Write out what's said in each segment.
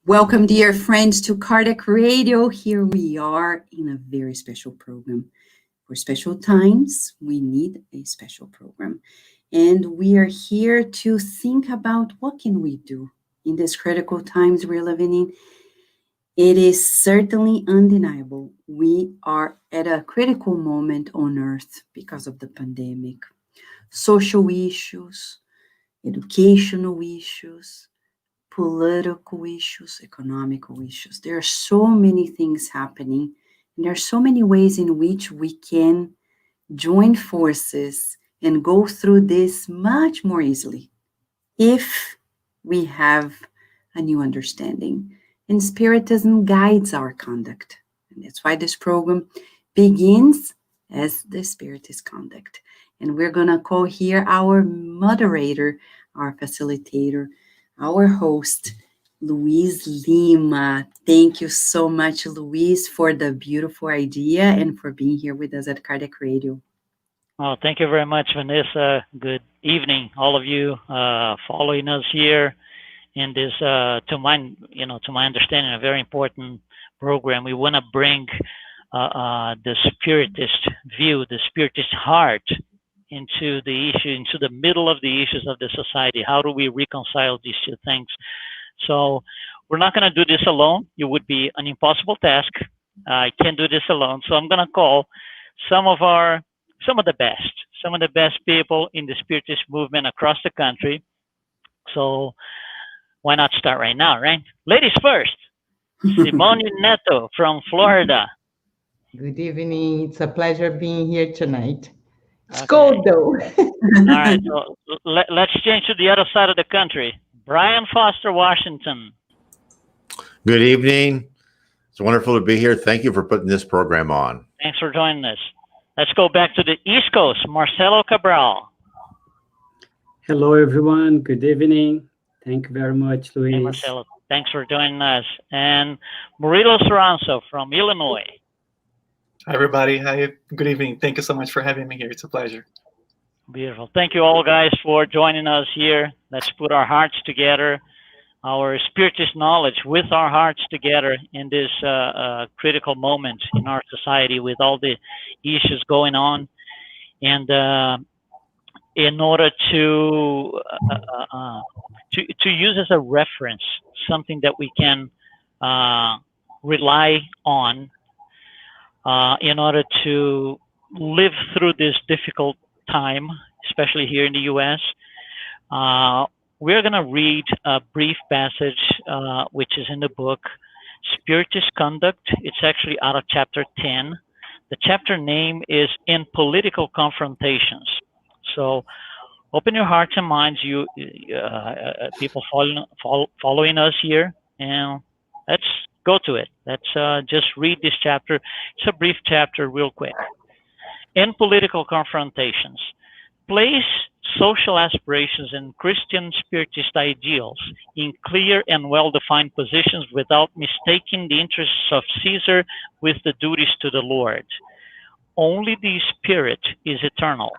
Welcome, dear friends, to Cardiac Radio. Here we are in a very special program. For special times, we need a special program. And we are here to think about what can we do in these critical times we're living in. It is certainly undeniable. We are at a critical moment on earth because of the pandemic. Social issues, educational issues, political issues, economical issues. There are so many things happening, and there are so many ways in which we can join forces and go through this much more easily if we have a new understanding. And Spiritism guides our conduct. And that's why this program begins as the Spiritist conduct. And we're going to call here our moderator, our facilitator, our host, Luis Lima. Thank you so much, Luis, for the beautiful idea and for being here with us at Cardiac Radio. Oh, thank you very much, Vanessa. Good evening, all of you following us here in this, to my understanding, a very important program. We want to bring the Spiritist view, the Spiritist heart into the issue, into the middle of the issues of the society. How do we reconcile these two things? So we're not going to do this alone. It would be an impossible task. I can't do this alone. So I'm going to call some of the best people in the Spiritist movement across the country. So why not start right now, right? Ladies first, Simone Neto from Florida. Good evening. It's a pleasure being here tonight. It's Okay. cold though. All right, so let's change to the other side of the country. Brian Foster, Washington. Good evening. It's wonderful to be here. Thank you for putting this program on. Thanks for joining us. Let's go back to the East Coast. Marcelo Cabral. Hello, everyone. Good evening. Thank you very much, Luis. Hey, Marcelo. Thanks for joining us. And Murilo Soranzo from Illinois. Hi, everybody. Hi. Good evening. Thank you so much for having me here. It's a pleasure. Beautiful. Thank you all, guys, for joining us here. Let's put our hearts together, our Spiritist knowledge with our hearts together in this critical moment in our society with all the issues going on. And in order to use as a reference, something that we can rely on in order to live through this difficult time, especially here in the U.S., we're going to read a brief passage which is in the book, Spiritist Conduct. It's actually out of chapter 10. The chapter name is In Political Confrontations. So open your hearts and minds, you people following us here, and let's go to it. Let's just read this chapter. It's a brief chapter real quick. In Political Confrontations, place social aspirations and Christian Spiritist ideals in clear and well-defined positions without mistaking the interests of Caesar with the duties to the Lord. Only the Spirit is eternal.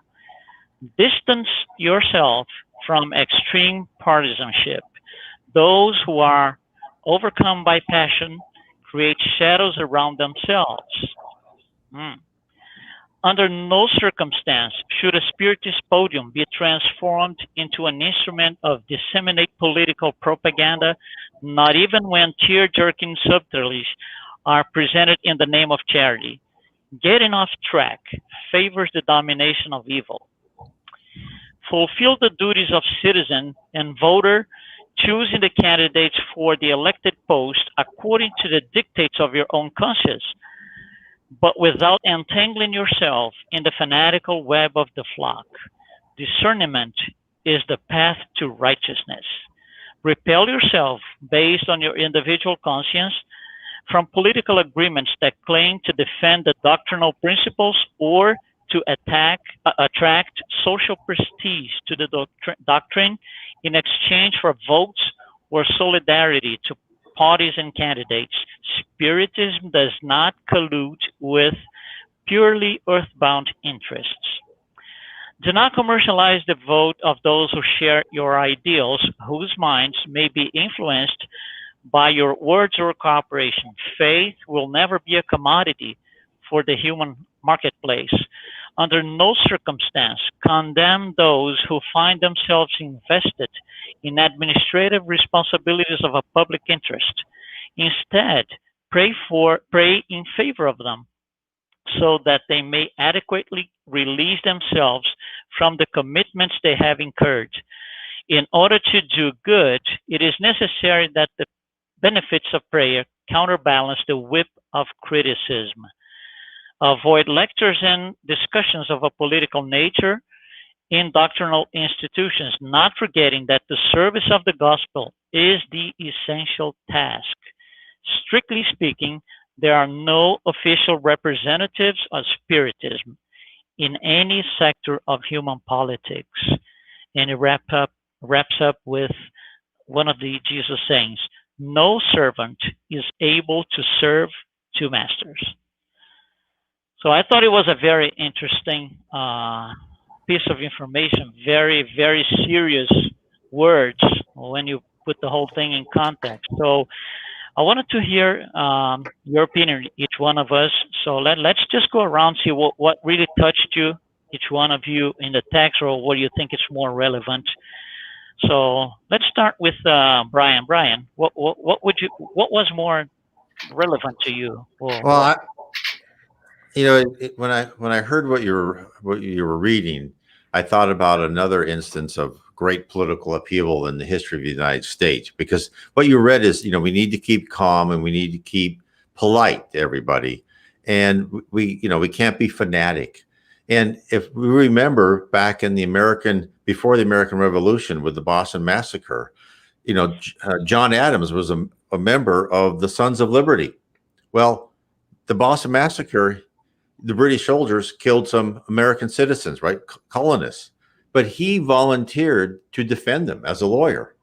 Distance yourself from extreme partisanship. Those who are overcome by passion create shadows around themselves. Under no circumstance should a Spiritist podium be transformed into an instrument of disseminate political propaganda, not even when tear-jerking subtleties are presented in the name of charity. Getting off track favors the domination of evil. Fulfill the duties of citizen and voter, choosing the candidates for the elected post according to the dictates of your own conscience, but without entangling yourself in the fanatical web of the flock. Discernment is the path to righteousness. Repel yourself based on your individual conscience from political agreements that claim to defend the doctrinal principles or to attract social prestige to the doctrine in exchange for votes or solidarity to parties and candidates. Spiritism does not collude with purely earthbound interests. Do not commercialize the vote of those who share your ideals, whose minds may be influenced by your words or cooperation. Faith will never be a commodity for the human marketplace. Under no circumstance condemn those who find themselves invested in administrative responsibilities of a public interest. Instead, pray in favor of them so that they may adequately release themselves from the commitments they have incurred. In order to do good, it is necessary that the benefits of prayer counterbalance the whip of criticism. Avoid lectures and discussions of a political nature in doctrinal institutions, not forgetting that the service of the gospel is the essential task. Strictly speaking, there are no official representatives of Spiritism in any sector of human politics. And it wraps up with one of the Jesus sayings, no servant is able to serve two masters. So I thought it was a very interesting piece of information, very, very serious words when you put the whole thing in context. So I wanted to hear your opinion, each one of us. So let's just go around, see what really touched you, each one of you in the text, or what you think is more relevant. So let's start with Brian. Brian, what was more relevant to you? Well, when I heard what you were reading, I thought about another instance of great political upheaval in the history of the United States. Because what you read is, we need to keep calm and we need to keep polite to everybody, and we can't be fanatic. And if we remember back in before the American Revolution with the Boston Massacre, John Adams was a member of the Sons of Liberty. Well, the Boston Massacre, the British soldiers killed some American citizens, right? Colonists. But he volunteered to defend them as a lawyer.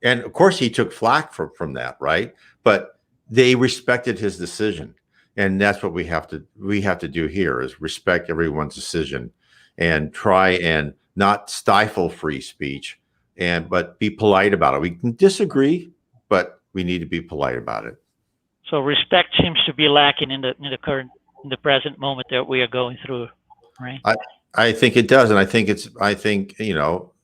And of course, he took flack from that, right? But they respected his decision. And that's what we have to do here, is respect everyone's decision and try and not stifle free speech, but be polite about it. We can disagree, but we need to be polite about it. So respect seems to be lacking in the present moment that we are going through, right? I think it does, and I think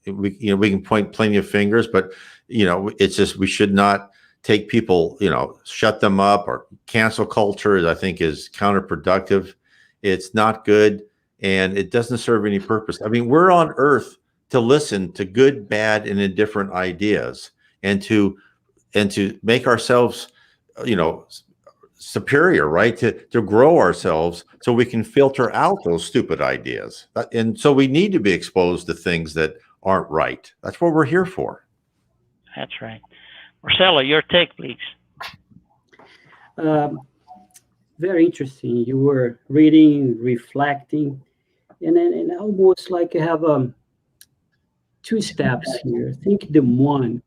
we can point plenty of fingers, but it's just we should not take people, shut them up, or cancel culture. I think is counterproductive. It's not good, and it doesn't serve any purpose. I mean, we're on Earth to listen to good, bad, and indifferent ideas, and to make ourselves, superior, right? To grow ourselves so we can filter out those stupid ideas. And so we need to be exposed to things that aren't right. That's what we're here for. That's right. Marcelo, your take, please. Very interesting. You were reading, reflecting, and almost like you have two steps here. I think the one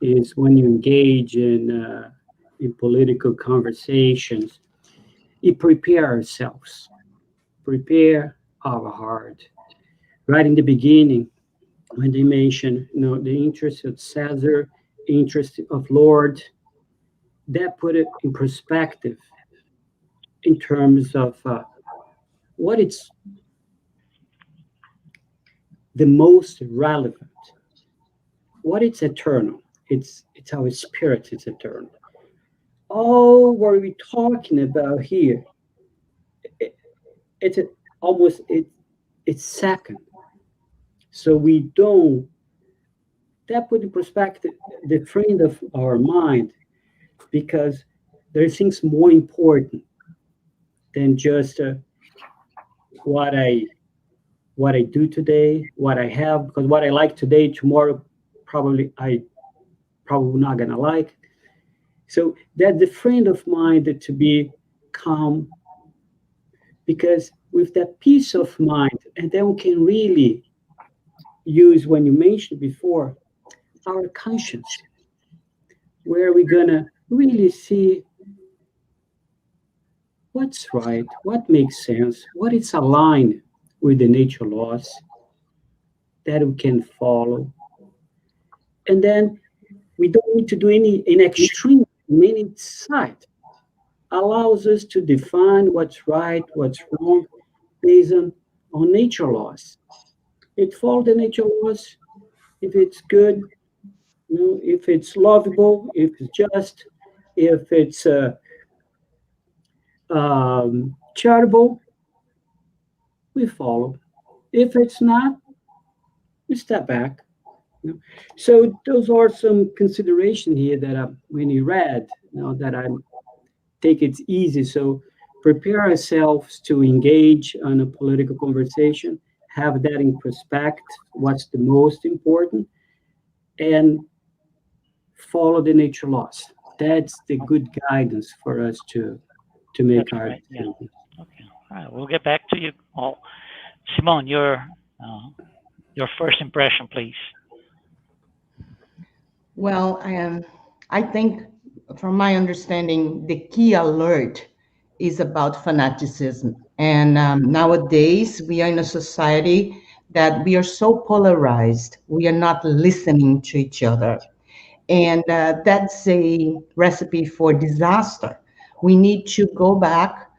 is when you engage in political conversations, we prepare ourselves, prepare our heart. Right in the beginning, when they mention, the interest of Caesar, interest of Lord, that put it in perspective in terms of what it's the most relevant, what it's eternal. It's our spirit is eternal. All what we're talking about here, it's almost it's second. So we don't, that put in perspective the trend of our mind, because there are things more important than just what I do today, what I have, because what I like today, tomorrow probably not gonna like. So that the friend of mine to be calm, because with that peace of mind, and then we can really use, when you mentioned before, our conscience, where we're gonna really see what's right, what makes sense, what is aligned with the nature laws that we can follow. And then We don't need to do any extreme, any side. Allows us to define what's right, what's wrong, based on nature laws. It follows the nature laws. If it's good, if it's lovable, if it's just, if it's charitable, we follow. If it's not, we step back. So those are some consideration here that when you read, that I take it easy. So prepare ourselves to engage on a political conversation, have that in perspective, what's the most important, and follow the nature laws. That's the good guidance for us to make That's our right. Yeah. decisions. Okay. All right. We'll get back to you all. Simone, your first impression, please. Well, I think, from my understanding, the key alert is about fanaticism. And nowadays, we are in a society that we are so polarized. We are not listening to each other. And that's a recipe for disaster. We need to go back,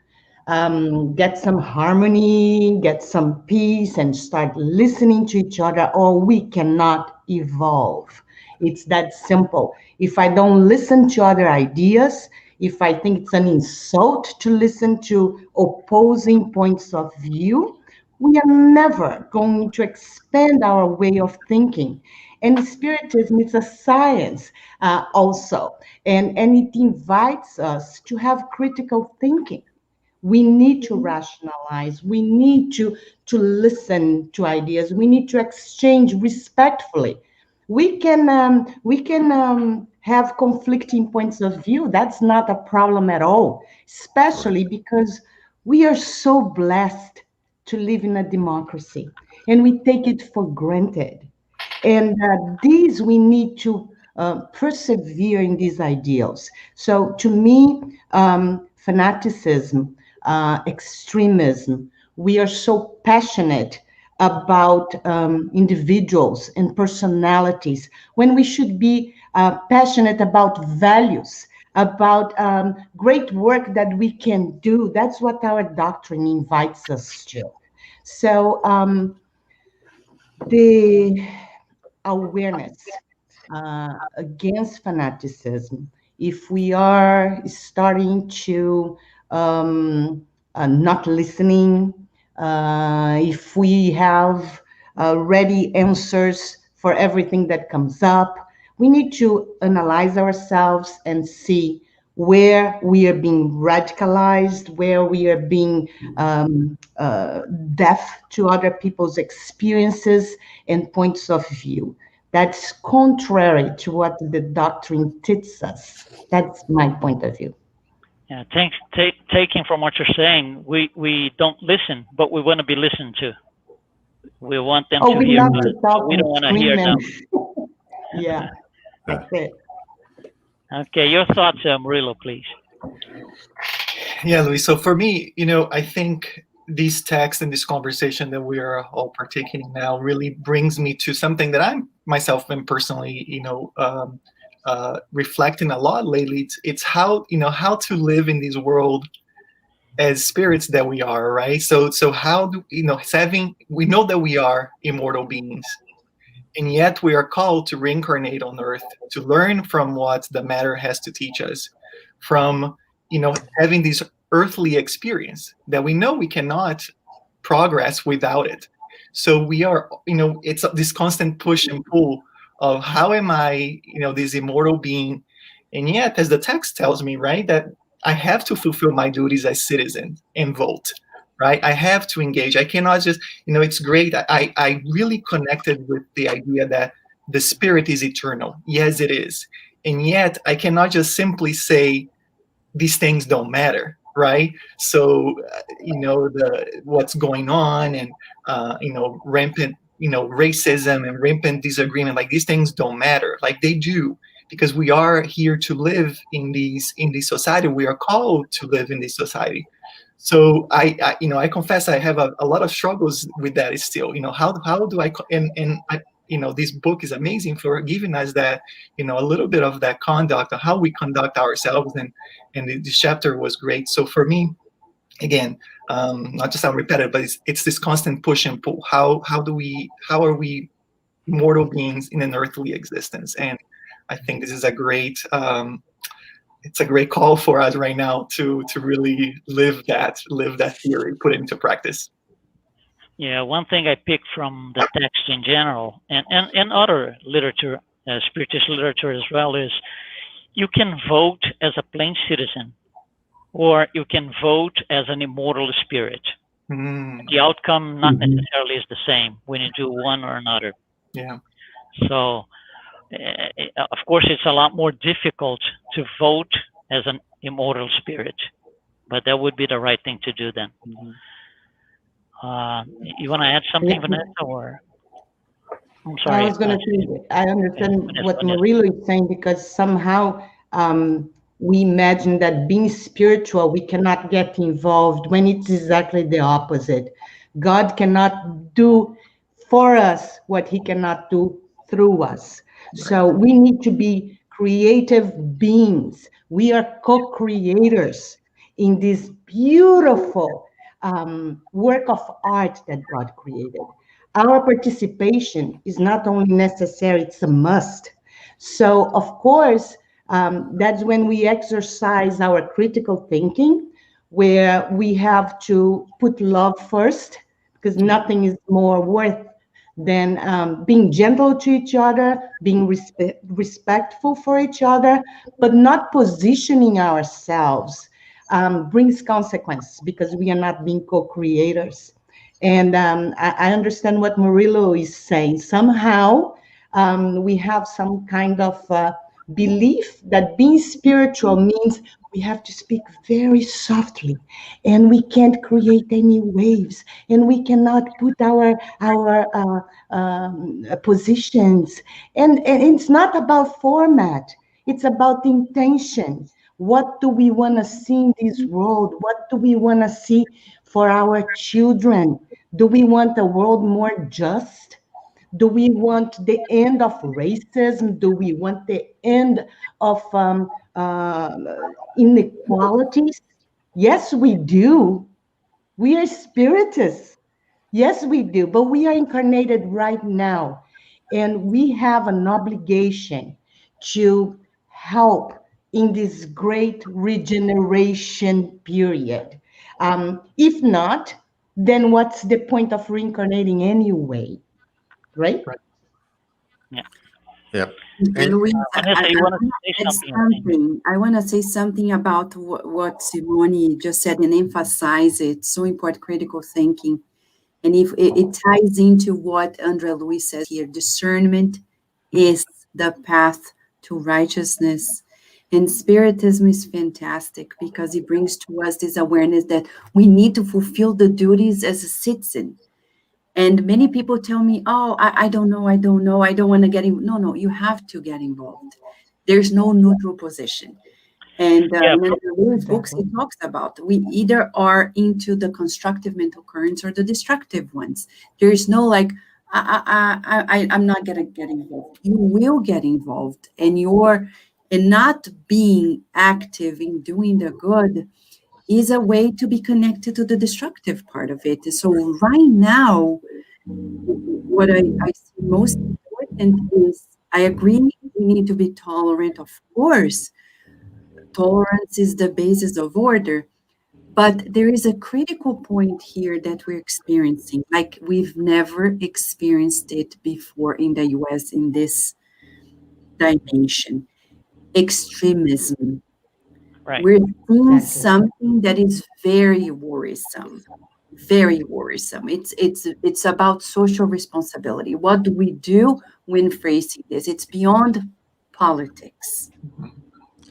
get some harmony, get some peace, and start listening to each other, or we cannot evolve. It's that simple. If I don't listen to other ideas, if I think it's an insult to listen to opposing points of view, we are never going to expand our way of thinking. And Spiritism is a science also, and it invites us to have critical thinking. We need to rationalize. We need to listen to ideas. We need to exchange respectfully. We can have conflicting points of view. That's not a problem at all, especially because we are so blessed to live in a democracy, and we take it for granted. And these we need to persevere in these ideals. So to me, fanaticism, extremism, we are so passionate about individuals and personalities when we should be passionate about values, about great work that we can do. That's what our doctrine invites us to. So the awareness against fanaticism, if we are starting to not listening, if we have ready answers for everything that comes up, we need to analyze ourselves and see where we are being radicalized, where we are being deaf to other people's experiences and points of view. That's contrary to what the doctrine teaches us. That's my point of view. Yeah. Thanks. Taking from what you're saying, we don't listen, but we want to be listened to. We want them Oh, to we hear love us. to talk We and don't want to scream hear them. and yeah, that's it. Okay. Your thoughts, Murillo, please. Yeah, Luis. So for me, I think this text and this conversation that we are all partaking in now really brings me to something that I'm myself been personally, reflecting a lot lately. It's how how to live in this world as spirits that we are, right? So how do having we know that we are immortal beings, and yet we are called to reincarnate on Earth to learn from what the matter has to teach us, from having this earthly experience that we know we cannot progress without it. So we are, it's this constant push and pull of how am I, this immortal being, and yet, as the text tells me, right, that I have to fulfill my duties as citizen and vote, right? I have to engage. I cannot just, it's great. I really connected with the idea that the spirit is eternal. Yes, it is. And yet, I cannot just simply say these things don't matter, right? So, the what's going on and rampant racism and rampant disagreement, like these things don't matter, like they do, because we are here to live in this society. We are called to live in this society. So I confess I have a lot of struggles with that still. How do I and this book is amazing for giving us that, a little bit of that conduct of how we conduct ourselves, and this chapter was great. So for me, again, not to sound repetitive, but it's this constant push and pull. How are we mortal beings in an earthly existence? And I think this is a great it's a great call for us right now to really live that theory, put it into practice. Yeah, one thing I picked from the text in general, and other literature, Spiritist literature as well, is you can vote as a plain citizen, or you can vote as an immortal spirit. The outcome not necessarily is the same when you do one or another. Yeah. So, of course, it's a lot more difficult to vote as an immortal spirit, but that would be the right thing to do then. You want to add something, Vanessa, or? I'm sorry. I was going to say, I understand what Murilo is saying, because somehow we imagine that being spiritual, we cannot get involved, when it's exactly the opposite. God cannot do for us what he cannot do through us. So we need to be creative beings. We are co-creators in this beautiful work of art that God created. Our participation is not only necessary, it's a must. So, of course, that's when we exercise our critical thinking, where we have to put love first, because nothing is more worth than being gentle to each other, being respectful for each other, but not positioning ourselves brings consequences, because we are not being co-creators. And I understand what Murilo is saying. Somehow we have some kind of belief that being spiritual means we have to speak very softly, and we can't create any waves, and we cannot put our positions. And it's not about format. It's about intention. What do we want to see in this world? What do we want to see for our children? Do we want a world more just? Do we want the end of racism? Do we want the end of inequalities? Yes, we do. We are spiritists. Yes, we do. But we are incarnated right now. And we have an obligation to help in this great regeneration period. If not, then what's the point of reincarnating anyway? Right? Yeah. Yep. Luis, Vanessa, you want to say something? I want to say something about what Simone just said and emphasize it. So important, critical thinking. And if it ties into what André Luis says here, discernment is the path to righteousness. And Spiritism is fantastic because it brings to us this awareness that we need to fulfill the duties as a citizen. And many people tell me, oh, I don't know, I don't want to get involved. No, you have to get involved. There's no neutral position. And in Lewis' books, he talks about we either are into the constructive mental currents or the destructive ones. There is no like, I'm not going to get involved. You will get involved, and not being active in doing the good is a way to be connected to the destructive part of it. So right now, what I see most important is, I agree, we need to be tolerant, of course. Tolerance is the basis of order, but there is a critical point here that we're experiencing, like we've never experienced it before in the US in this dimension. Extremism. Right. We're seeing something that is very worrisome. Very worrisome. It's about social responsibility. What do we do when facing this? It's beyond politics.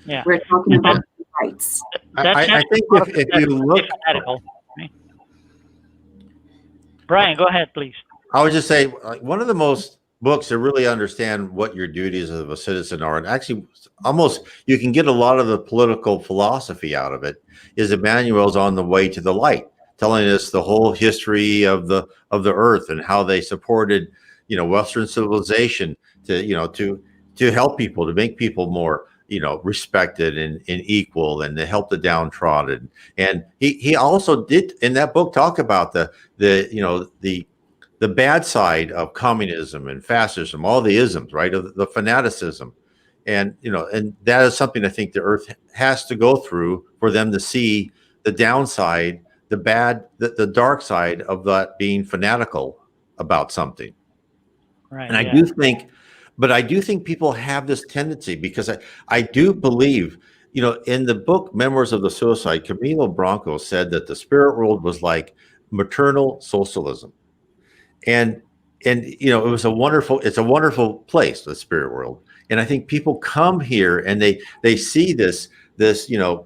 Yeah. We're talking about rights. I think if you look, Brian, go ahead, please. I would just say one of the most books to really understand what your duties of a citizen are, and actually almost you can get a lot of the political philosophy out of it, is Emmanuel's On the Way to the Light, telling us the whole history of the earth and how they supported, Western civilization to help people, to make people more, respected and equal, and to help the downtrodden. And he also did in that book talk about the bad side of communism and fascism, all the isms, right? Of the fanaticism. And, and that is something I think the earth has to go through for them to see the downside, the dark side of that being fanatical about something. Right. And I do think people have this tendency, because I do believe, in the book Memoirs of the Suicide, Camilo Branco said that the spirit world was like maternal socialism. And it's a wonderful place, the spirit world. And I think people come here and they see this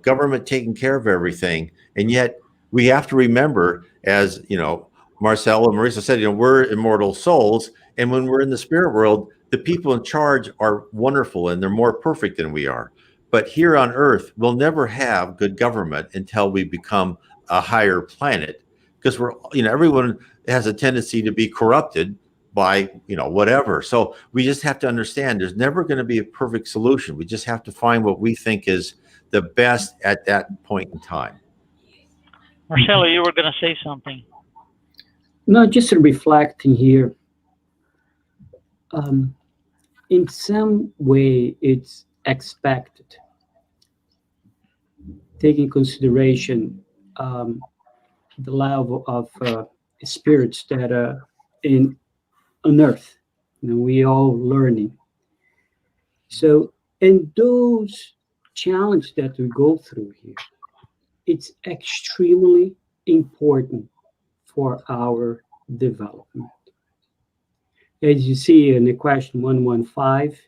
government taking care of everything. And yet we have to remember, as Marcel and Marisa said, we're immortal souls. And when we're in the spirit world, the people in charge are wonderful and they're more perfect than we are. But here on earth, we'll never have good government until we become a higher planet, because everyone has a tendency to be corrupted by, whatever. So we just have to understand there's never going to be a perfect solution. We just have to find what we think is the best at that point in time. Marcelo, you were going to say something. No, just reflecting here. In some way, it's expected, taking consideration the level of spirits that are on earth. We all learning. So, and those challenges that we go through here, it's extremely important for our development. As you see in the question 115,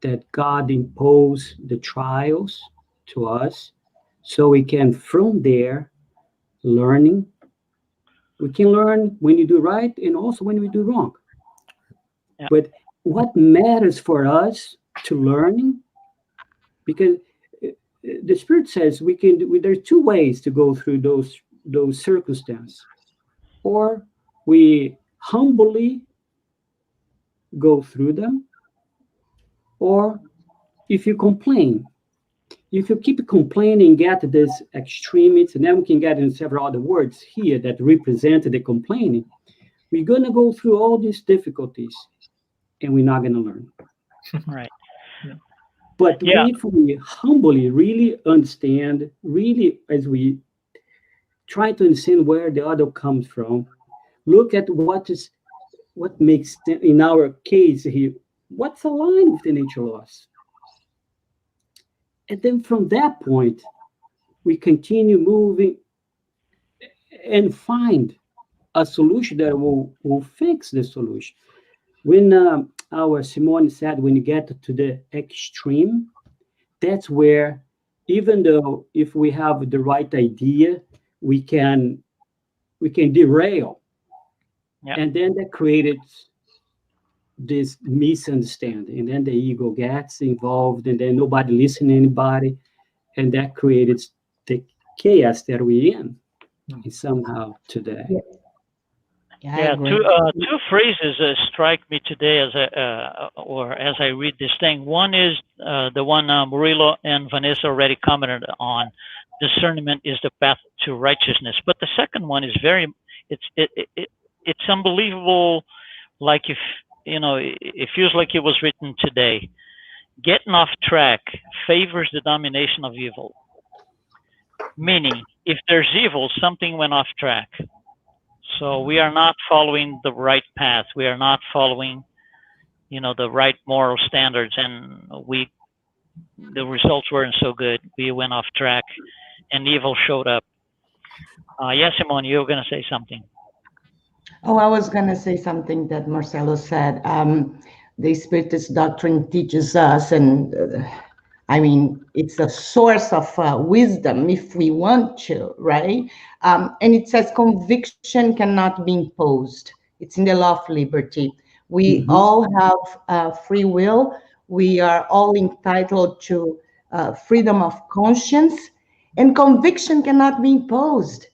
that God imposed the trials to us, so we can, from there, learning. We can learn when you do right and also when we do wrong. Yeah. But what matters for us to learning, because the Spirit says there's two ways to go through those circumstances. Or we humbly go through them, or if you complain. If you keep complaining, get this extremities, and then we can get in several other words here that represent the complaining, we're going to go through all these difficulties, and we're not going to learn. Right. But if we humbly really understand, really, as we try to understand where the other comes from, look at what makes, in our case here, what's aligned with the nature laws. And then from that point, we continue moving and find a solution that will fix the solution. When our Simone said, when you get to the extreme, that's where, even though if we have the right idea, we can derail. Yep. And then that created this misunderstanding, and then the ego gets involved, and then nobody listens to anybody, and that created the chaos that we're in somehow today. Two phrases strike me today as I read this thing. One is the one Murilo and Vanessa already commented on: discernment is the path to righteousness. But the second one is it's unbelievable. Like, if it feels like it was written today. Getting off track favors the domination of evil. Meaning, if there's evil, something went off track. So we are not following the right path. We are not following, the right moral standards, and the results weren't so good. We went off track, and evil showed up. Yes, Simone, you were going to say something. Oh, I was going to say something that Marcelo said. The Spiritist doctrine teaches us, and it's a source of wisdom if we want to, right? And it says conviction cannot be imposed. It's in the law of liberty. We all have free will. We are all entitled to freedom of conscience, and conviction cannot be imposed.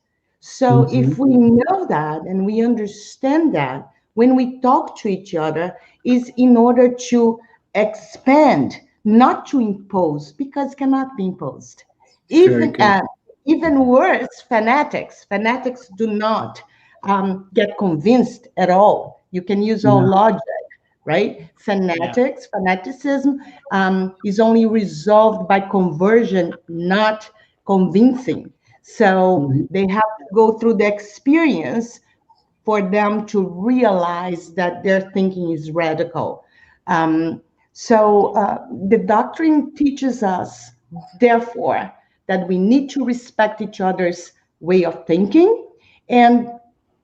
So if we know that and we understand that, when we talk to each other is in order to expand, not to impose, because cannot be imposed. Very Even good. even worse, fanatics. Fanatics do not get convinced at all. You can use all No. logic, right? Fanaticism is only resolved by conversion, not convincing. So Mhm. they have to go through the experience for them to realize that their thinking is radical. The doctrine teaches us, therefore, that we need to respect each other's way of thinking, and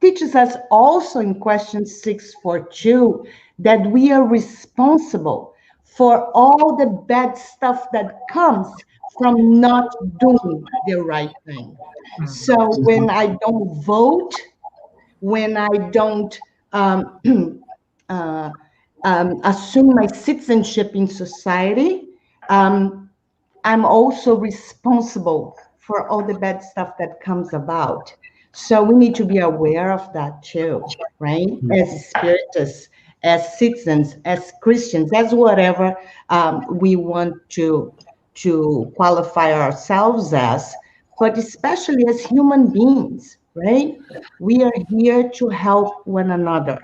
teaches us also in question 642 that we are responsible for all the bad stuff that comes from not doing the right thing. So when I don't vote, when I don't um, uh, assume my citizenship in society, um, I'm also responsible for all the bad stuff that comes about. So we need to be aware of that too, right? As spiritists, as citizens, as Christians, as whatever we want to qualify ourselves as, but especially as human beings, right? We are here to help one another.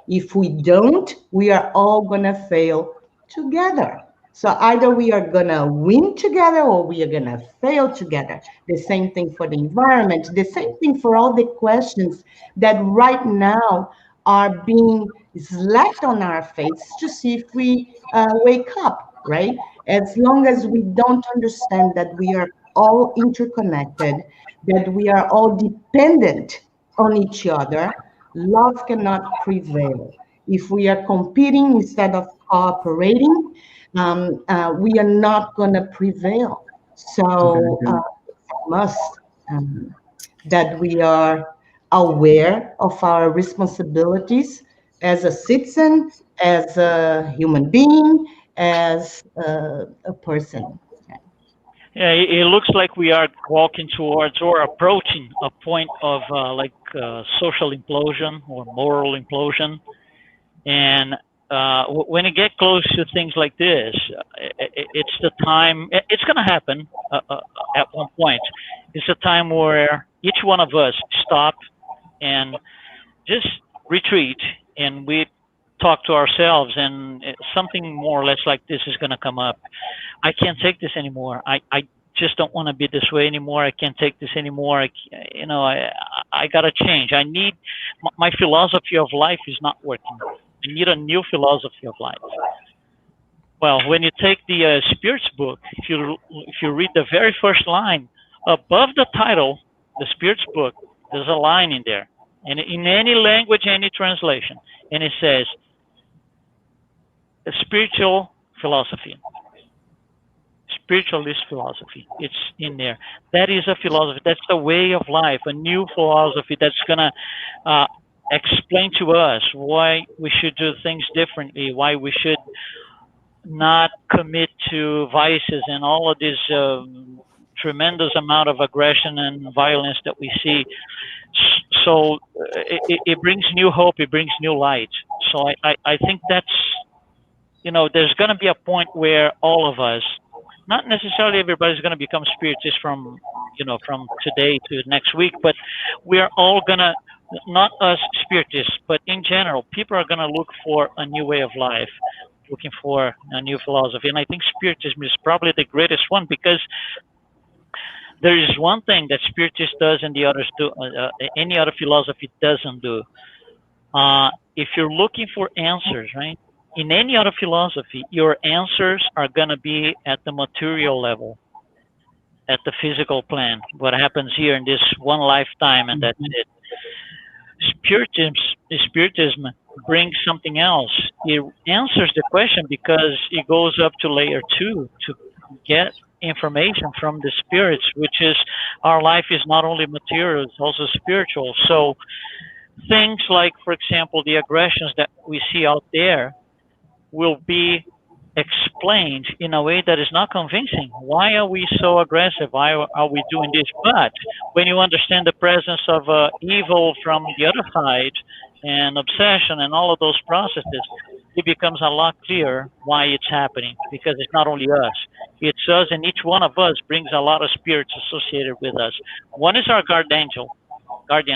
If we don't, we are all gonna fail together. So either we are going to win together or we are going to fail together. The same thing for the environment, the same thing for all the questions that right now are being slapped on our face to see if we wake up, right? As long as we don't understand that we are all interconnected, that we are all dependent on each other, love cannot prevail. If we are competing instead of cooperating, we are not going to prevail. Very So good. must that we are aware of our responsibilities as a citizen, as a human being, as a person. Yeah, it looks like we are walking towards or approaching a point of social implosion or moral implosion. And when you get close to things like this, it's the time. It's going to happen at one point. It's a time where each one of us stop and just retreat, and we talk to ourselves, and something more or less like this is going to come up. I can't take this anymore. I just don't want to be this way anymore. I can't take this anymore. I got to change. I need my philosophy of life is not working. I need a new philosophy of life. Well, when you take the Spirits book, if you read the very first line above the title, the Spirits book, there's a line in there, and in any language, any translation, and it says a spiritual philosophy. Spiritualist philosophy. It's in there. That is a philosophy. That's a way of life, a new philosophy that's going to explain to us why we should do things differently, why we should not commit to vices and all of this tremendous amount of aggression and violence that we see. So it brings new hope, it brings new light. So I think that's, there's going to be a point where all of us, not necessarily everybody's going to become spiritists from today to next week, but we are all going to, not us spiritists, but in general, people are going to look for a new way of life, looking for a new philosophy. And I think Spiritism is probably the greatest one, because there is one thing that Spiritist does and the others do, any other philosophy doesn't do. If you're looking for answers, right? In any other philosophy, your answers are going to be at the material level, at the physical plan. What happens here in this one lifetime, and that's it. Spiritism brings something else. It answers the question because it goes up to layer 2 to get information from the spirits, which is our life is not only material, it's also spiritual. So things like, for example, the aggressions that we see out there will be explained in a way that is not convincing. Why are we so aggressive? Why are we doing this? But when you understand the presence of evil from the other side, and obsession and all of those processes, it becomes a lot clearer why it's happening, because it's not only us, it's us, and each one of us brings a lot of spirits associated with us. One is our guardian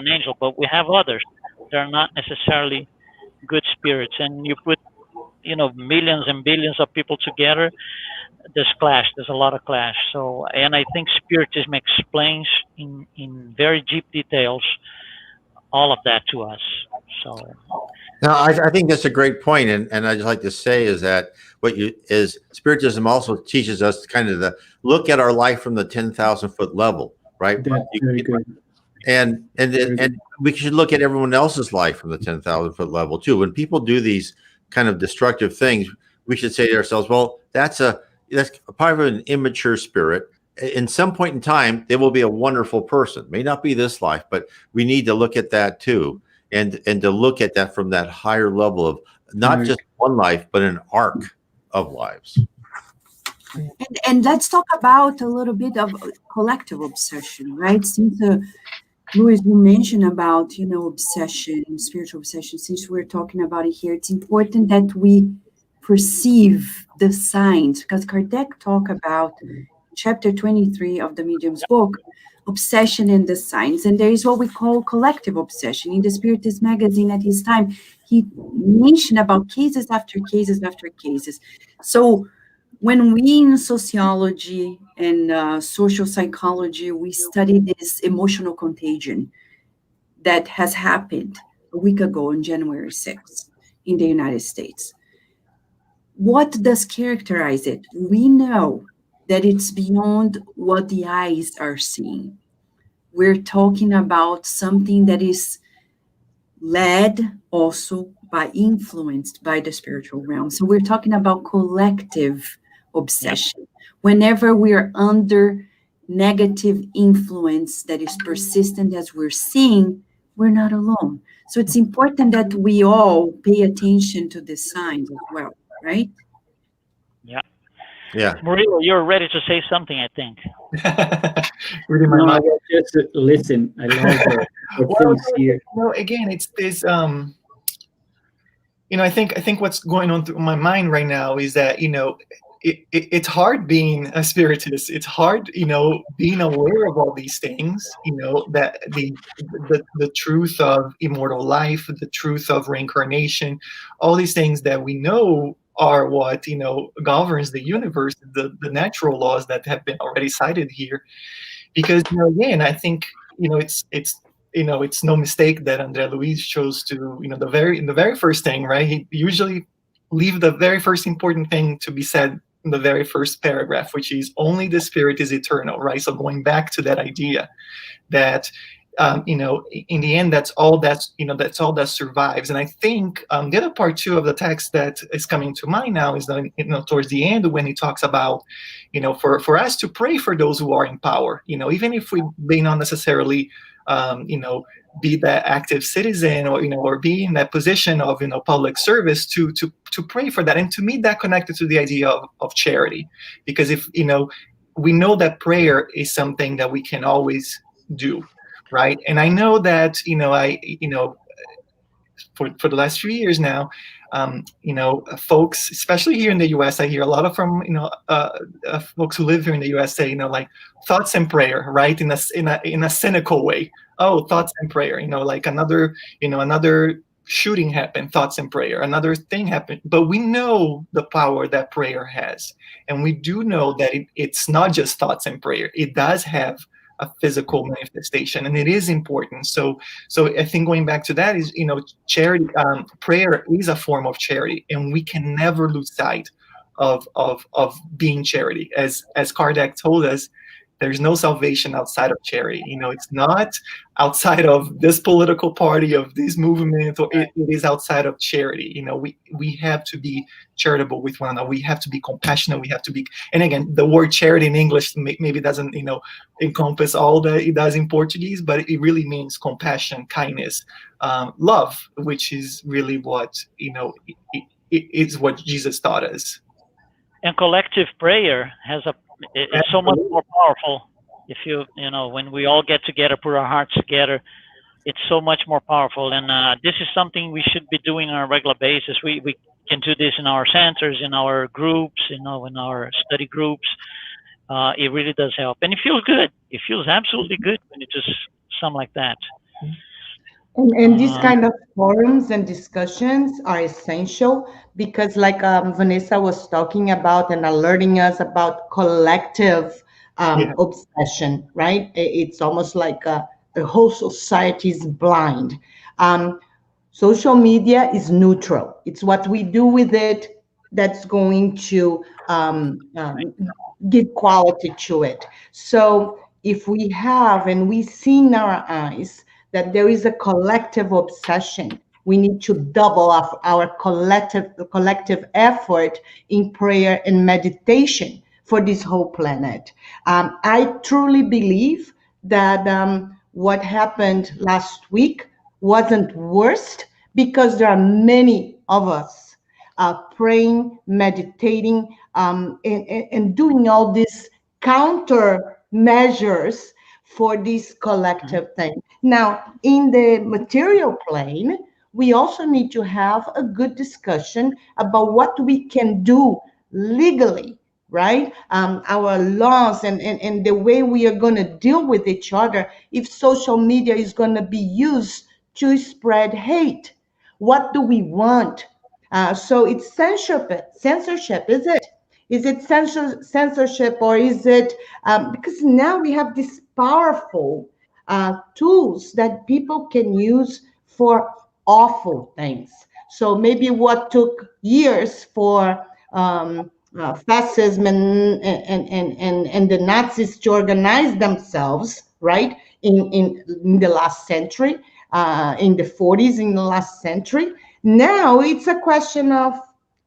angel, but we have others. They're not necessarily good spirits, and you put millions and billions of people together, there's clash. There's a lot of clash. So, and I think Spiritism explains in very deep details all of that to us. So, Now, I think that's a great point, and I'd just like to say is that what you is Spiritism also teaches us kind of the look at our life from the 10,000-foot level, right? That's very good. And we should look at everyone else's life from the 10,000-foot level too. When people do these kind of destructive things, we should say to ourselves, well, that's part of an immature spirit. In some point in time, they will be a wonderful person. May not be this life, but we need to look at that too, and to look at that from that higher level of not just one life, but an arc of lives. And let's talk about a little bit of collective obsession, right? Since Luis, you mentioned about, obsession, spiritual obsession. Since we're talking about it here, it's important that we perceive the signs, because Kardec talked about chapter 23 of the Medium's book, obsession and the signs. And there is what we call collective obsession. In the Spiritist magazine at his time, he mentioned about cases after cases after cases. So when we in sociology and social psychology, we study this emotional contagion that has happened a week ago on January 6th in the United States. What does characterize it? We know that it's beyond what the eyes are seeing. We're talking about something that is led also by, influenced by the spiritual realm. So we're talking about collective obsession. Whenever we're under negative influence that is persistent as we're seeing, we're not alone. So it's important that we all pay attention to the signs as well, right? Yeah. Murilo, you're ready to say something, I think. Reading my No, I mind. was just listen. I love the Well, things here. again, it's this. I think what's going on through my mind right now is that it's hard being a spiritist. It's hard, being aware of all these things. That the truth of immortal life, the truth of reincarnation, all these things that we know are what governs the universe, the natural laws that have been already cited here. Because again, I think it's no mistake that André Luis chose to the very first thing, right? He usually leave the very first important thing to be said in the very first paragraph, which is only the spirit is eternal, right? So going back to that idea that in the end, that's all that survives. And I think the other part too of the text that is coming to mind now is that towards the end when he talks about for us to pray for those who are in power, even if we may not necessarily be that active citizen or be in that position of public service to pray for that. And to me that connected to the idea of charity, because if we know that prayer is something that we can always do, right? And I know that for the last few years now, folks, especially here in the U.S., I hear a lot of from folks who live here in the U.S. say like thoughts and prayer, right? In a cynical way. Oh, thoughts and prayer, like another shooting happened, thoughts and prayer, another thing happened. But we know the power that prayer has, and we do know that it's not just thoughts and prayer. It does have a physical manifestation, and it is important. So I think going back to that is charity. Prayer is a form of charity, and we can never lose sight of being charity. As Kardec told us, there's no salvation outside of charity. It's not outside of this political party, of this movement, or it is outside of charity. We have to be charitable with one another. We have to be compassionate. We have to be, and again, the word charity in English maybe doesn't, encompass all that it does in Portuguese, but it really means compassion, kindness, love, which is really what, it's what Jesus taught us. And collective prayer it's so much more powerful if when we all get together, put our hearts together, it's so much more powerful. And this is something we should be doing on a regular basis. We can do this in our centers, in our groups, in our study groups. It really does help, and it feels good. It feels absolutely good when it's just something like that. And these Uh, kind of forums and discussions are essential because, like Vanessa was talking about and alerting us about collective Yeah. obsession, right? It's almost like the whole society is blind. Um, Social media is neutral. It's what we do with it that's going to give quality to it. So if we have and we see in our eyes that there is a collective obsession, we need to double up our collective effort in prayer and meditation for this whole planet. I truly believe that what happened last week wasn't worst because there are many of us praying, meditating, and doing all these counter measures for this collective thing. Now, in the material plane, we also need to have a good discussion about what we can do legally, right? Our laws and the way we are going to deal with each other if social media is going to be used to spread hate. What do we want? So it's censorship. Censorship, is it? Is it censorship or is it because now we have these powerful tools that people can use for awful things. So maybe what took years for fascism and the Nazis to organize themselves, right, in the last century, in the 40s, in the last century. Now it's a question of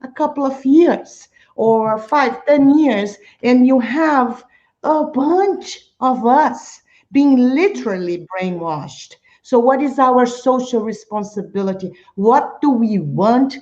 a couple of years or 5, 10 years, and you have a bunch of us being literally brainwashed. So, what is our social responsibility? What do we want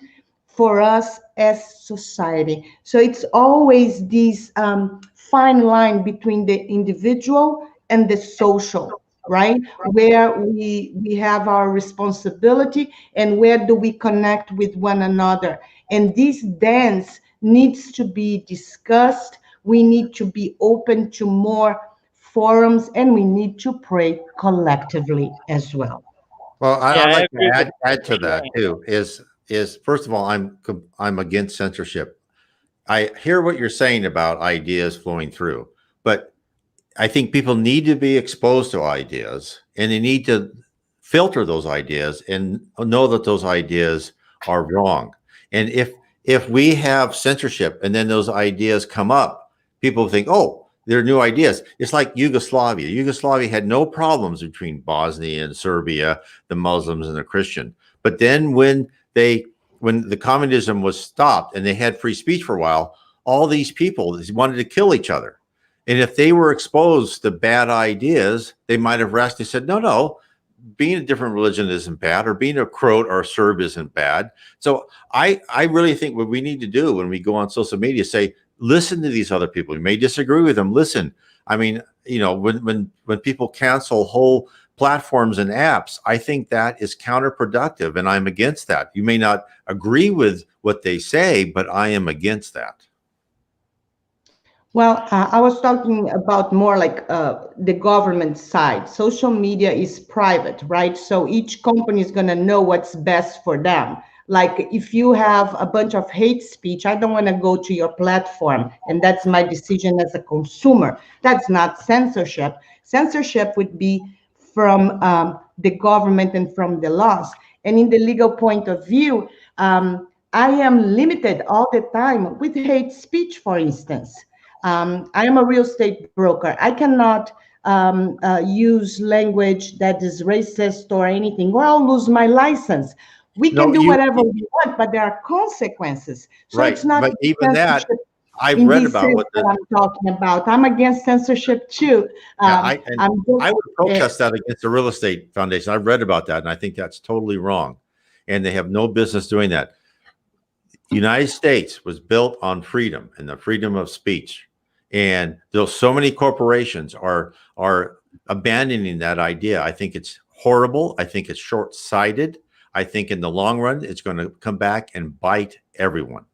for us as society? So, it's always this fine line between the individual and the social, right? Where we have our responsibility and where do we connect with one another. And this dance needs to be discussed. We need to be open to more forums and we need to pray collectively as well. Well, yeah, I'd I like to agree with add to that sharing. too. Is first of all, I'm against censorship. I hear what you're saying about ideas flowing through, but I think people need to be exposed to ideas and they need to filter those ideas and know that those ideas are wrong. And if we have censorship and then those ideas come up, people think, oh, they're new ideas. It's like Yugoslavia. Yugoslavia had no problems between Bosnia and Serbia, the Muslims and the Christian. But then when the communism was stopped and they had free speech for a while, all these people wanted to kill each other. And if they were exposed to bad ideas, they might have rested and said, no, being a different religion isn't bad, or being a Croat or a Serb isn't bad. So I really think what we need to do when we go on social media, say, listen to these other people. You may disagree with them. Listen. I mean, when people cancel whole platforms and apps, I think that is counterproductive, and I'm against that. You may not agree with what they say, but I am against that. Well, I was talking about more like the government side. Social media is private, right? So each company is going to know what's best for them. Like if you have a bunch of hate speech, I don't want to go to your platform, and that's my decision as a consumer. That's not censorship. Censorship would be from the government and from the laws. And in the legal point of view, I am limited all the time with hate speech, for instance. I am a real estate broker. I cannot use language that is racist or anything, or I'll lose my license. We can No, do whatever we want, but there are consequences. So right. it's not But even that, censorship I've in read this about sense what that I'm talking about. I'm against censorship too. yeah, I'm just, I would protest that against the real estate foundation. I've read about that, and I think that's totally wrong. And they have no business doing that. The United States was built on freedom and the freedom of speech. And there's so many corporations are abandoning that idea. I think it's horrible. I think it's short-sighted. I think in the long run, it's going to come back and bite everyone.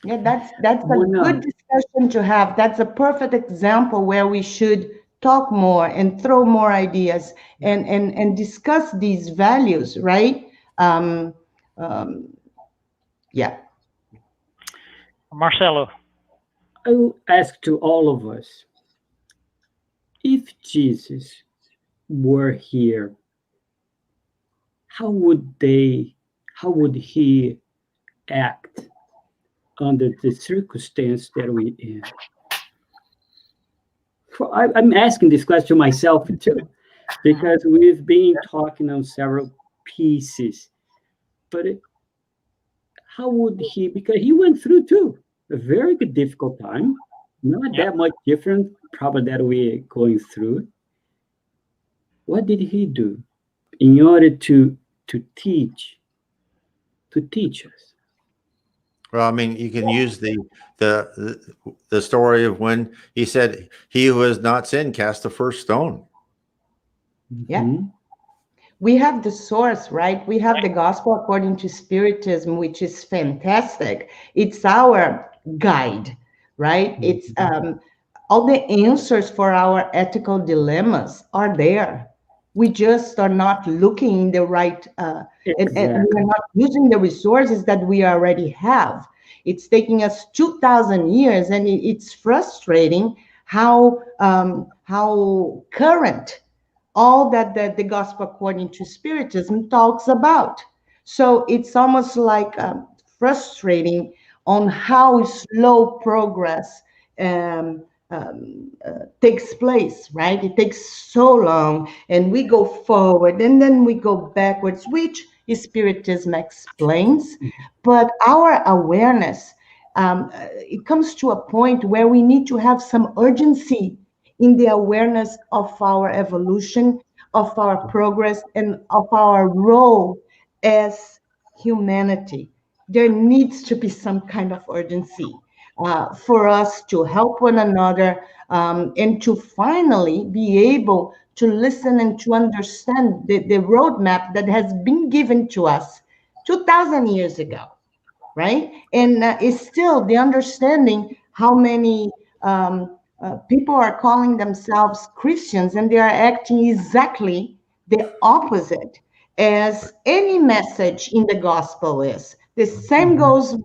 Yeah, that's a Well, good discussion to have. That's a perfect example where we should talk more and throw more ideas and discuss these values, right? Um, um, yeah. Marcelo. I will ask to all of us, if Jesus were here, how would he act under the circumstance that we in? I'm asking this question myself too, because we've been talking on several pieces, but how would he, because he went through too a very difficult time, not Yep. that much different probably that we're going through. What did he do in order to teach us? Well, I mean, you can use the story of when he said, "He who has not sinned, cast the first stone." Yeah. Mhm. We have the source, right? We have the gospel according to Spiritism, which is fantastic. It's our guide, right? It's all the answers for our ethical dilemmas are there. We just are not looking in the right, and we Exactly. are not using the resources that we already have. It's taking us 2,000 years, and it's frustrating how current all that the gospel according to Spiritism talks about. So it's almost like frustrating on how slow progress takes place, right? It takes so long, and we go forward and then we go backwards, which Spiritism explains. But our awareness, it comes to a point where we need to have some urgency in the awareness of our evolution, of our progress, and of our role as humanity. There needs to be some kind of urgency for us to help one another, and to finally be able to listen and to understand the roadmap that has been given to us 2,000 years ago, right? And it's still the understanding how many people are calling themselves Christians and they are acting exactly the opposite as any message in the gospel is. The same goes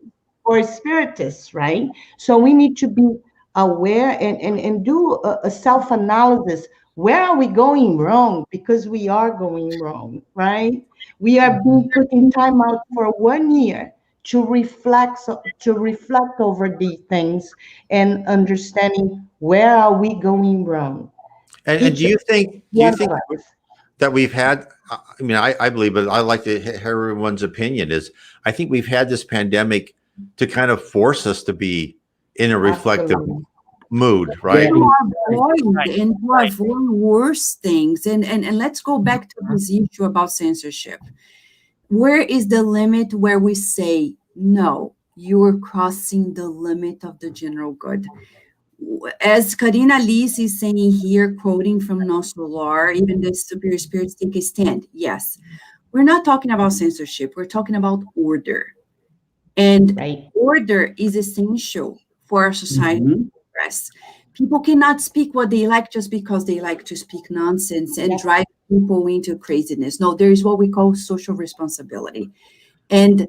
for spiritists, right? So we need to be aware and do a self analysis. Where are we going wrong? Because we are going wrong, right? We are being put in time out for 1 year to reflect over these things and understanding where are we going wrong. And Each do you think one of us. that we've had? I mean, I believe, but I like to hear everyone's opinion. Is I think we've had this pandemic to kind of force us to be in a reflective Absolutely. mood, Yeah. right? To Right. avoid and to Right. avoid worse things. And let's go back to this issue about censorship. Where is the limit where we say, no, you're crossing the limit of the general good? As Karina Liz is saying here, quoting from No Solar, even the superior spirits take a stand. Yes, we're not talking about censorship, we're talking about order. And Right. order is essential for our society to Mhm. progress. People cannot speak what they like just because they like to speak nonsense and Yes. drive people into craziness. No, there is what we call social responsibility. And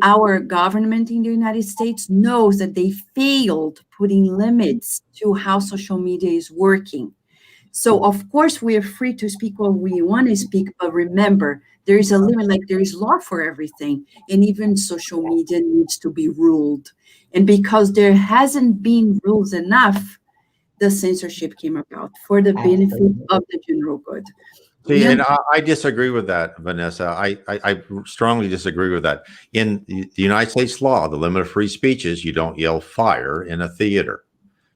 our government in the United States knows that they failed putting limits to how social media is working. So of course we are free to speak what we want to speak, but remember, there is a limit, like there is law for everything, and even social media needs to be ruled. And because there hasn't been rules enough, the censorship came about for the benefit Absolutely. of the general good. See, We and I disagree with that, Vanessa. I strongly disagree with that. In the United States law, the limit of free speech is you don't yell fire in a theater.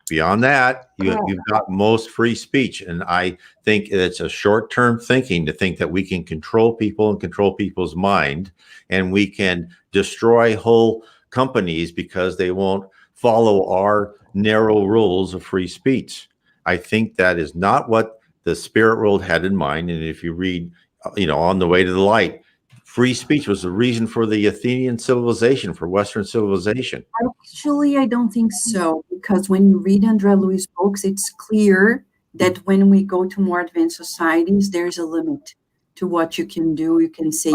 Beyond that, Correct. you've got most free speech. And I think it's a short-term thinking to think that we can control people and control people's mind, and we can destroy whole companies because they won't follow our narrow rules of free speech. I think that is not what the spirit world had in mind. And if you read, On the Way to the Light, free speech was the reason for the Athenian civilization, for Western civilization. Actually, I don't think so, because when you read André Louis' books, it's clear that when we go to more advanced societies, there's a limit to what you can do. You can say.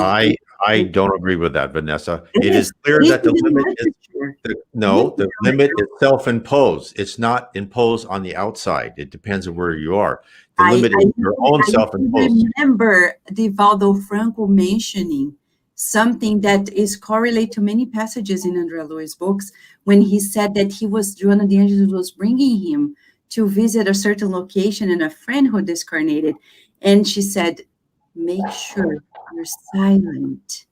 I don't agree with that, Vanessa. It is clear that the limit is the limit is self-imposed. It's not imposed on the outside. It depends on where you are. The limit is your own self-imposed. I remember Divaldo Franco mentioning something that is correlated to many passages in André Louis' books, when he said that Joana de Angelis was bringing him to visit a certain location and a friend who discarnated, and she said, make sure you're silent.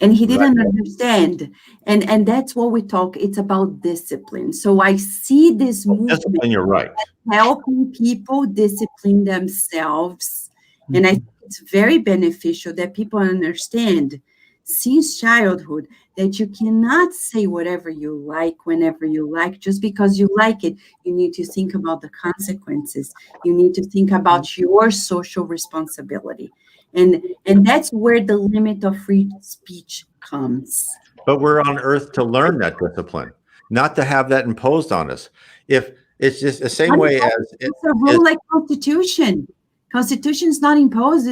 And he didn't understand. And that's what we talk. It's about discipline. So I see this movement. Discipline, you're right. Helping people discipline themselves. Mm-hmm. And I think it's very beneficial that people understand since childhood that you cannot say whatever you like, whenever you like, just because you like it. You need to think about the consequences. You need to think about your social responsibility. And that's where the limit of free speech comes. But we're on earth to learn that discipline, not to have that imposed on us. If it's just the same way as it's a rule like Constitution. Constitution is not imposed.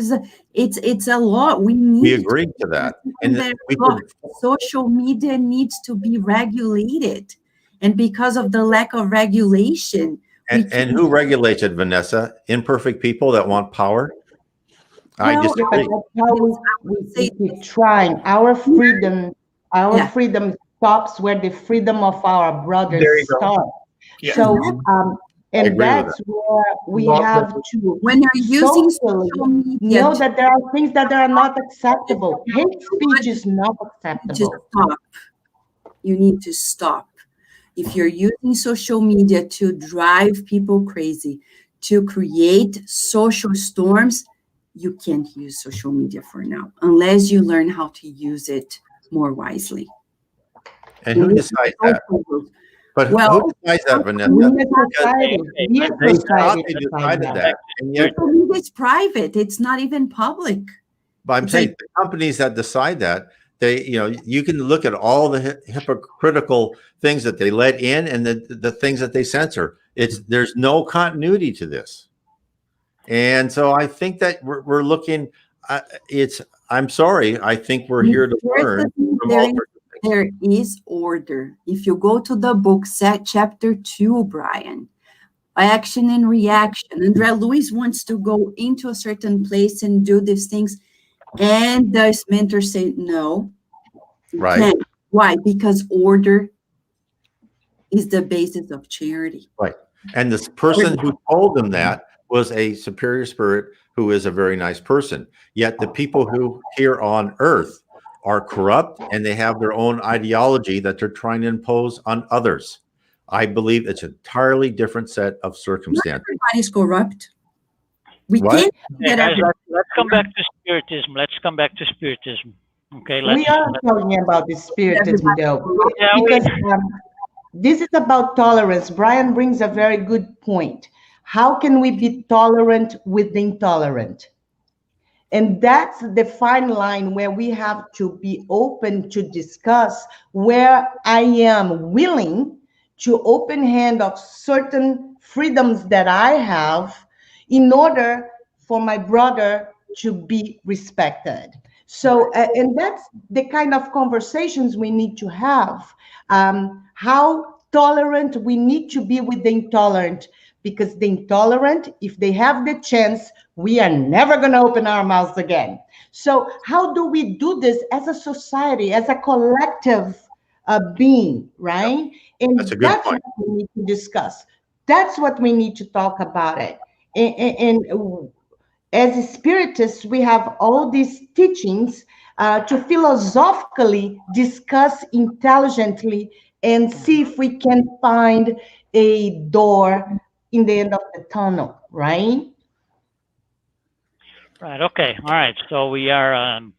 It's a law. We agree to that. And social media needs to be regulated, and because of the lack of regulation, and who regulates it, Vanessa? Imperfect people that want power. I disagree. We keep trying. Our freedom stops where the freedom of our brothers starts. Yeah. So, and that's where we have to, when you're using social media, know that there are things that are not acceptable. Hate speech is not acceptable. You need to stop. If you're using social media to drive people crazy, to create social storms, you can't use social media for now, unless you learn how to use it more wisely. And who decides that? But who decides that, Vanessa? Social media is private. It's not even public. But I'm saying the companies that decide that, you can look at all the hypocritical things that they let in and the things that they censor. There's no continuity to this. And so I think that we're looking, I'm sorry, I think we're here to learn. There is order. If you go to the book, chapter 2, Brian, action and reaction, André Louis wants to go into a certain place and do these things. And the mentor said, no. Right. Why? Because order is the basis of charity. Right. And this person who told them that was a superior spirit who is a very nice person. Yet the people who here on earth are corrupt and they have their own ideology that they're trying to impose on others. I believe it's an entirely different set of circumstances. Not everybody's corrupt. We can't get let's come back to Spiritism. Let's come back to Spiritism. Okay. We are talking about the Spiritism, though, because this is about tolerance. Brian brings a very good point. How can we be tolerant with the intolerant? And that's the fine line where we have to be open to discuss, where I am willing to open hand of certain freedoms that I have in order for my brother to be respected. So, and that's the kind of conversations we need to have. How tolerant we need to be with the intolerant, because the intolerant, if they have the chance, we are never going to open our mouths again. So how do we do this as a society, as a collective being, right? And that's what we need to discuss. That's what we need to talk about it. And as Spiritists, we have all these teachings to philosophically discuss intelligently and see if we can find a door in the end of the tunnel, right? Right. Okay. All right. So we're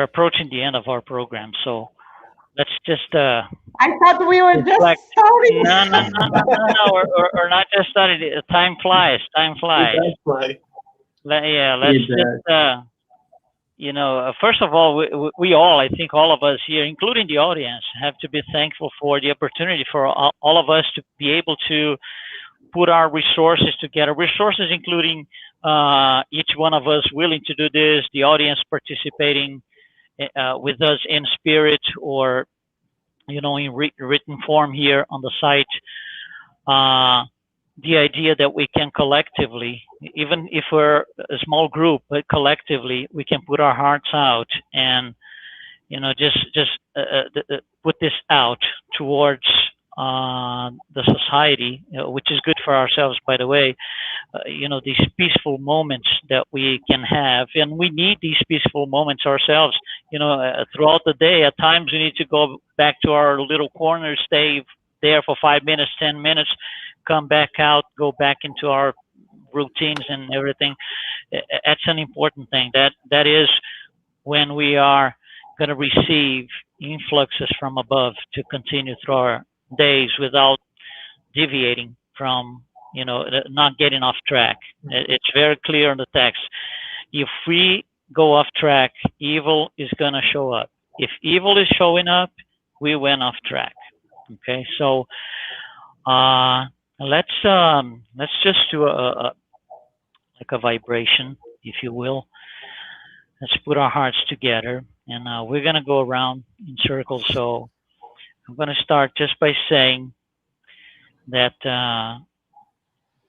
approaching the end of our program. So let's just I thought we were reflect. just starting. No. We're not just started. Time flies. Time It flies. does fly. Yeah, let's It does. just first of all, we all, I think all of us here, including the audience, have to be thankful for the opportunity for all of us to be able to put our resources together. Resources including each one of us willing to do this, the audience participating with us in spirit or in written form here on the site. The idea that we can collectively, even if we're a small group, but collectively we can put our hearts out and just put this out towards the society, which is good for ourselves, by the way. These peaceful moments that we can have, and we need these peaceful moments ourselves. Throughout the day, at times we need to go back to our little corner, stay there for 5 minutes, 10 minutes, come back out, go back into our routines and everything. That's an important thing. That is when we are going to receive influxes from above to continue through our days without deviating from, not getting off track. It's very clear in the text. If we go off track, evil is going to show up. If evil is showing up, we went off track. Okay, so let's just do like a vibration, if you will. Let's put our hearts together, and we're going to go around in circles. So I'm going to start just by saying that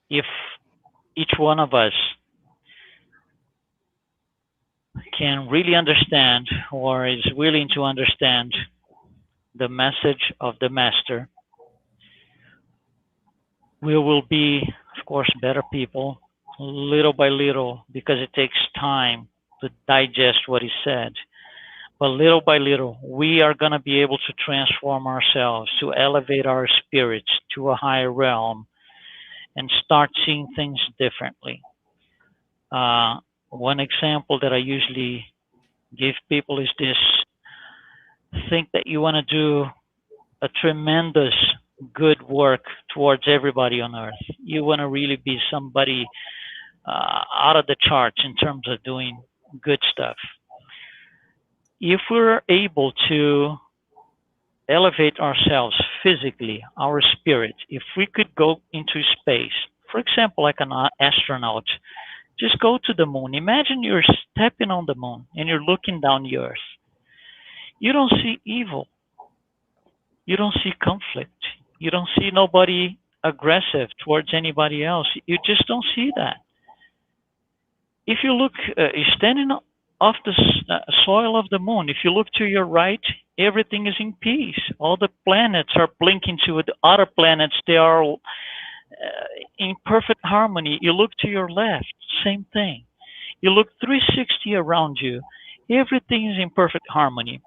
if each one of us can really understand or is willing to understand the message of the Master, we will be, of course, better people little by little, because it takes time to digest what is said. But little by little, we are going to be able to transform ourselves, to elevate our spirits to a higher realm and start seeing things differently. One example that I usually give people is this: think that you want to do a tremendous good work towards everybody on earth. You want to really be somebody out of the charts in terms of doing good stuff. If we're able to elevate ourselves physically, our spirit, if we could go into space, for example, like an astronaut, just go to the moon. Imagine you're stepping on the moon and you're looking down the earth. You don't see evil. You don't see conflict. You don't see nobody aggressive towards anybody else. You just don't see that. If you look, you're standing off the soil of the moon. If you look to your right, everything is in peace. All the planets are blinking to the other planets. They are in perfect harmony. You look to your left, same thing. You look 360 around you, everything is in perfect harmony.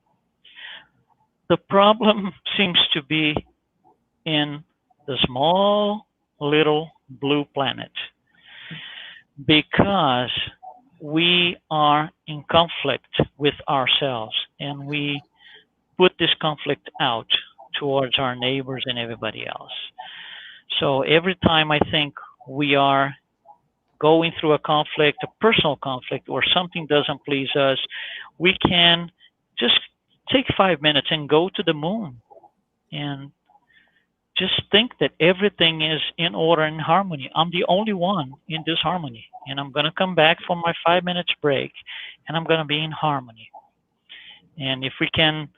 The problem seems to be in the small little blue planet, because we are in conflict with ourselves, and we put this conflict out towards our neighbors and everybody else. So every time I think we are going through a conflict, a personal conflict, or something doesn't please us, we can just take 5 minutes and go to the moon and just think that everything is in order and harmony. I'm the only one in this harmony, and I'm going to come back for my 5 minutes break, and I'm going to be in harmony. And if we can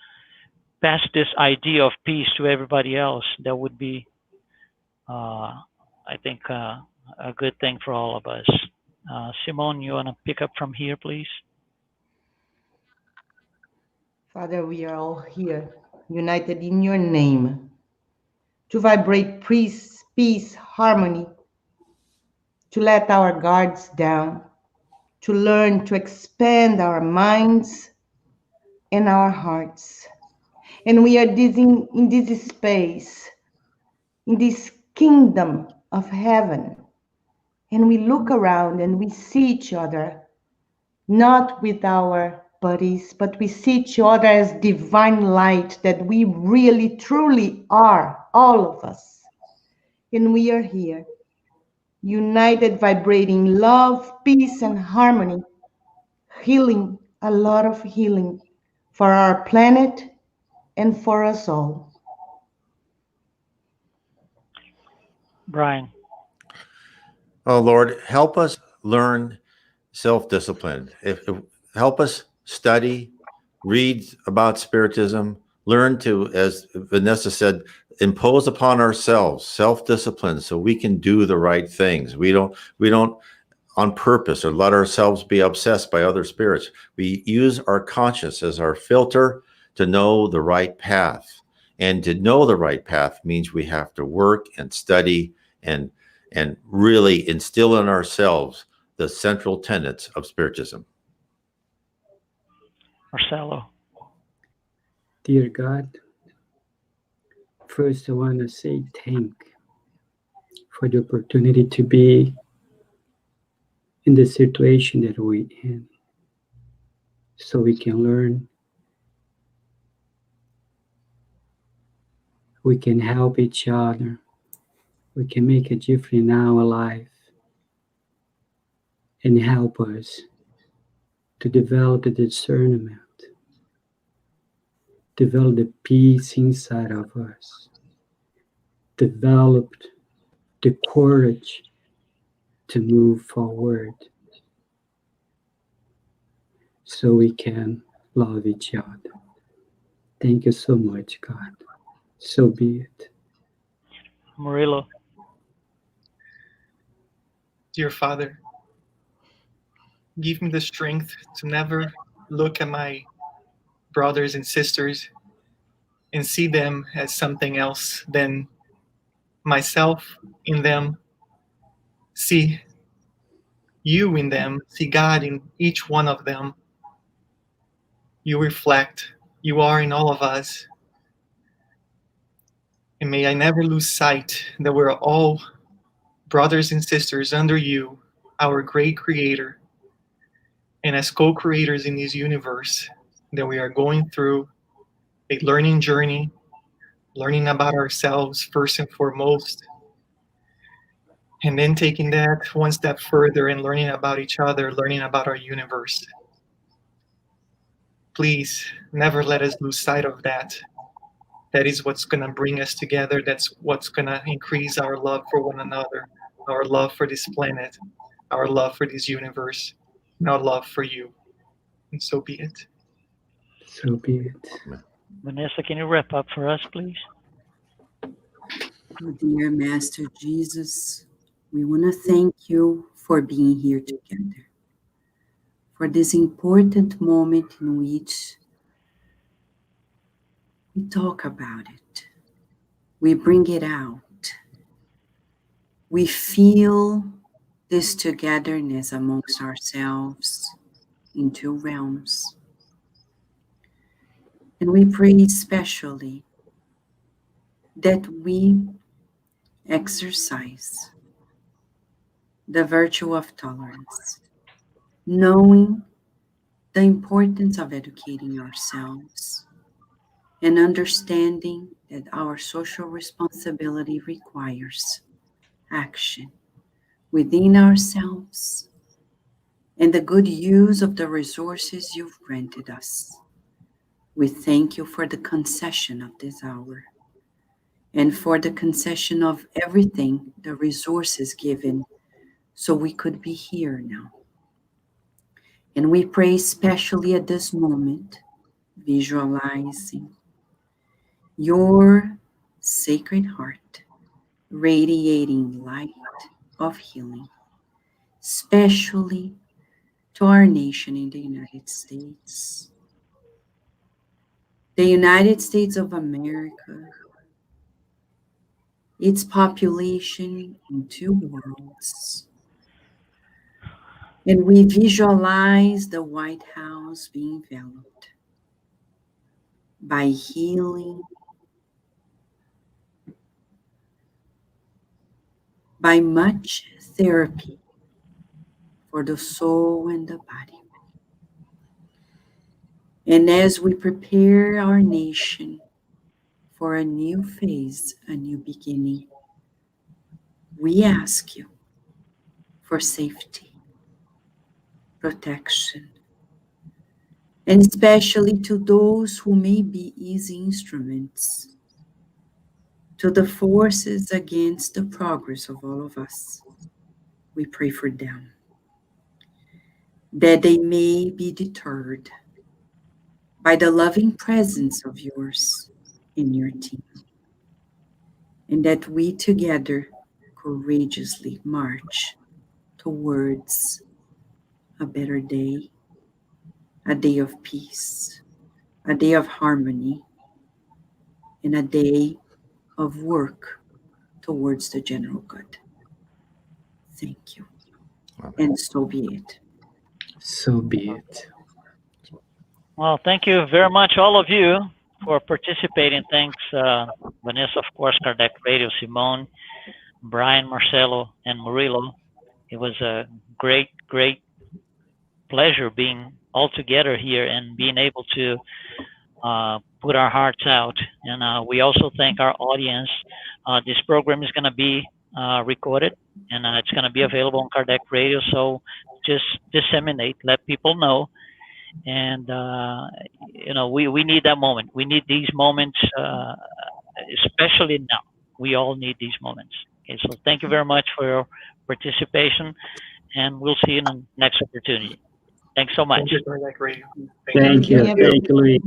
pass this idea of peace to everybody else, that would be, I think, a good thing for all of us. Simone, you want to pick up from here, please? Father, we are all here, united in your name, to vibrate peace, harmony, to let our guards down, to learn to expand our minds and our hearts. And we are in this space, in this kingdom of heaven. And we look around and we see each other, not with our buddies, but we see each other as divine light that we really, truly are, all of us. And we are here, united, vibrating love, peace, and harmony, healing, a lot of healing for our planet and for us all. Brian. Oh Lord, help us learn self-discipline. Help us study, read about Spiritism, learn to, as Vanessa said, impose upon ourselves self-discipline so we can do the right things. We don't on purpose or let ourselves be obsessed by other spirits. We use our conscience as our filter to know the right path. And to know the right path means we have to work and study and really instill in ourselves the central tenets of Spiritism. Marcelo. Dear God, first I want to say thank for the opportunity to be in the situation that we're in, so we can learn, we can help each other, we can make a difference in our life, and help us to develop the discernment, develop the peace inside of us, develop the courage to move forward so we can love each other. Thank you so much, God. So be it. Murillo. Dear Father, give me the strength to never look at my brothers and sisters and see them as something else than myself in them. See you in them, see God in each one of them. You reflect, you are in all of us. And may I never lose sight that we're all brothers and sisters under you, our great creator, and as co-creators in this universe, that we are going through a learning journey, learning about ourselves first and foremost, and then taking that one step further and learning about each other, learning about our universe. Please never let us lose sight of that. That is what's going to bring us together. That's what's going to increase our love for one another, our love for this planet, our love for this universe, and our love for you. And so be it. So be it. Vanessa, can you wrap up for us, please? Dear Master Jesus, we want to thank you for being here together, for this important moment in which we talk about it, we bring it out, we feel this togetherness amongst ourselves in two realms. And we pray especially that we exercise the virtue of tolerance, knowing the importance of educating ourselves and understanding that our social responsibility requires action within ourselves and the good use of the resources you've granted us. We thank you for the concession of this hour and for the concession of everything, the resources given, so we could be here now. And we pray especially at this moment, visualizing your sacred heart radiating light of healing, especially to our nation in the United States. The United States of America, its population in two worlds. And we visualize the White House being enveloped by healing, by much therapy for the soul and the body. And as we prepare our nation for a new phase, a new beginning, we ask you for safety, protection, and especially to those who may be easy instruments, to the forces against the progress of all of us. We pray for them, that they may be deterred by the loving presence of yours in your team, and that we together courageously march towards a better day, a day of peace, a day of harmony, and a day of work towards the general good. Thank you. And so be it. So be it. Well, thank you very much, all of you, for participating. Thanks, Vanessa, of course, Kardec Radio, Simone, Brian, Marcelo, and Murillo. It was a great, great pleasure being all together here and being able to put our hearts out. And we also thank our audience. This program is going to be recorded, and it's going to be available on Kardec Radio. So just disseminate, let people know. And we need that moment. We need these moments, especially now. We all need these moments. Okay, so thank you very much for your participation, and we'll see you in the next opportunity. Thanks so much. Thank you for that, Radio. Thank you. you. Thank you, Louis.